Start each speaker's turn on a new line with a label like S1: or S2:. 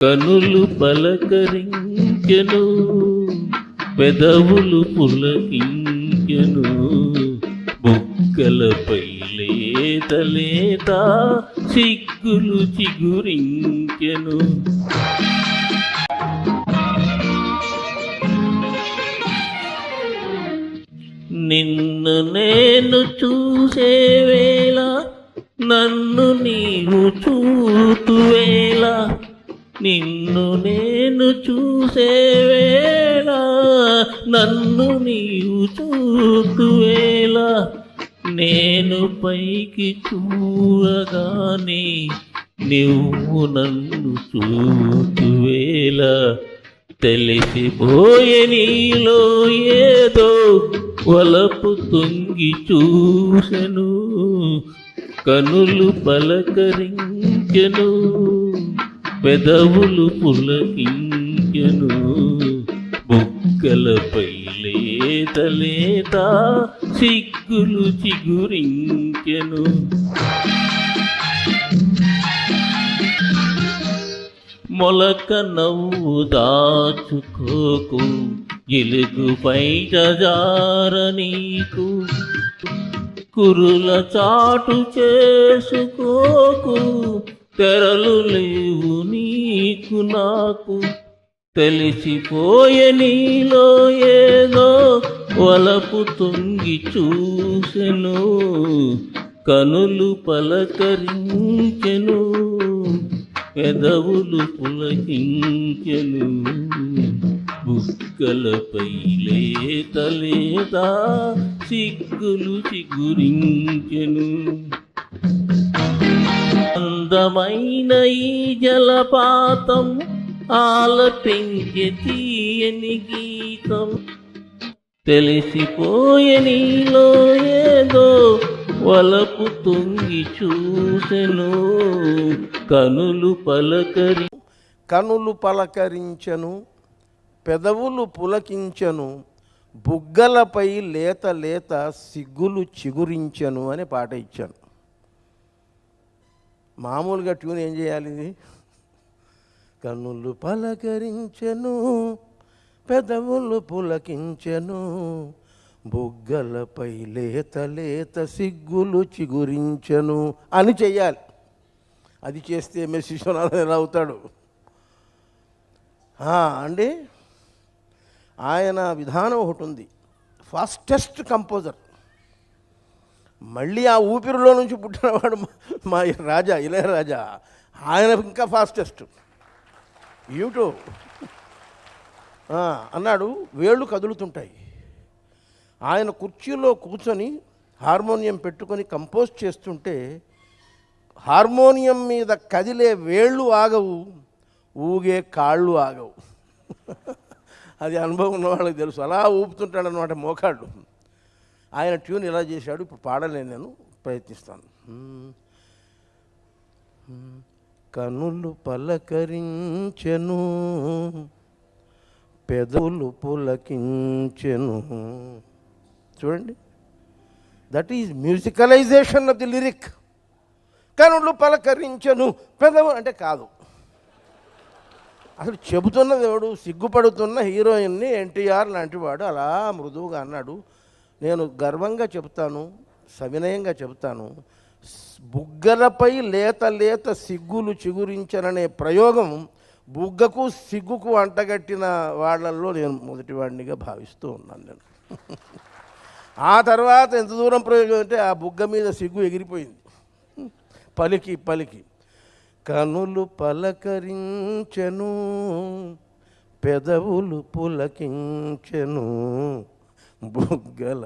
S1: కనులు పలకరించెను, పెదవులు పులకించెను, బుగ్గలపై లేత లేత సిగ్గులు చిగురించెను. నిన్ను నేను చూసే వేళ, నన్ను నీవు చూతువేళ, నిన్ను నేను చూసే వేళ, నన్ను నీవు చూతువేళ, నేను పైకి చూడగానే నువ్వు నన్ను చూతువేళ, తెలిసిపోయే నీలో ఏదో వలపు తొంగి చూసెను. కనులు పలకరించెను, పెదవులు పులకించెను, బుగ్గలపై లేత లేత సిగ్గులు చిగురించెను. మొలక నవ్వు దాచుకోకు, ఎలుగుపై జార నీకు, కురుల చాటు చేసుకోకు, తెరలు లేవు నీకు నాకు, తెలిసిపోయే నీలో ఏదో వలపు తొంగి చూసెను. కనులు పలకరించెను, పెదవులు పులకించెను, బుగ్గలపై లేత లేత సిగ్గులు చిగురించెను. అందమైన ఈ జలపాతం ఆలపించే తీయని గీతం, తెలిసిపోయే నీలో ఏదో వలపు తొంగి చూసెను.
S2: కనులు పలకరించెను, పెదవులు పులకించెను, బుగ్గలపై లేత లేత సిగ్గులు చిగురించెను అని పాట ఇచ్చాను. మామూలుగా ట్యూన్ ఏం చేయాలి? ఇది కనులు పలకరించెను, పెదవులు పులకించెను, బుగ్గలపై లేత లేత సిగ్గులు చిగురించెను అని చెయ్యాలి. అది చేస్తే ఎంఎస్ విశ్వనాథన్ ఎలా అవుతాడు అండి? ఆయన విధానం ఒకటి ఉంది, ఫాస్టెస్ట్ కంపోజర్. మళ్ళీ ఆ ఊపిరిలో నుంచి పుట్టినవాడు మా రాజా, ఇళయరాజా. ఆయన ఇంకా ఫాస్టెస్ట్. ఏమిటో అన్నాడు, వేళ్ళు కదులుతుంటాయి. ఆయన కుర్చీలో కూర్చొని హార్మోనియం పెట్టుకొని కంపోజ్ చేస్తుంటే హార్మోనియం మీద కదిలే వేళ్ళు ఆగవు, ఊగే కాళ్ళు ఆగవు. అది అనుభవం ఉన్న వాళ్ళకి తెలుసు. అలా ఊపుతుంటాడు అన్నమాట మోకాళ్ళు. ఆయన ట్యూన్ ఇలా చేశాడు. ఇప్పుడు పాడలేను, నేను ప్రయత్నిస్తాను. కనులు పలకరించెను, పెదవులు పులకించెను. చూడండి, that is musicalization of the lyric. కనులు పలకరించెను, పెదవు అంటే కాదు. అసలు చెబుతున్నది ఎవడు? సిగ్గుపడుతున్న హీరోయిన్ని ఎన్టీఆర్ లాంటి వాడు అలా మృదువుగా అన్నాడు. నేను గర్వంగా చెబుతాను, సవినయంగా చెబుతాను, బుగ్గలపై లేత లేత సిగ్గులు చిగురించననే ప్రయోగం బుగ్గకు సిగ్గుకు అంటగట్టిన వాళ్ళల్లో నేను మొదటివాడినిగా భావిస్తూ ఉన్నాను నేను. ఆ తర్వాత ఎంత దూరం ప్రయోగం అంటే ఆ బుగ్గ మీద సిగ్గు ఎగిరిపోయింది పలికి పలికి. కనులు పలకరించెను, పెదవులు పులకించెను, బుగ్గల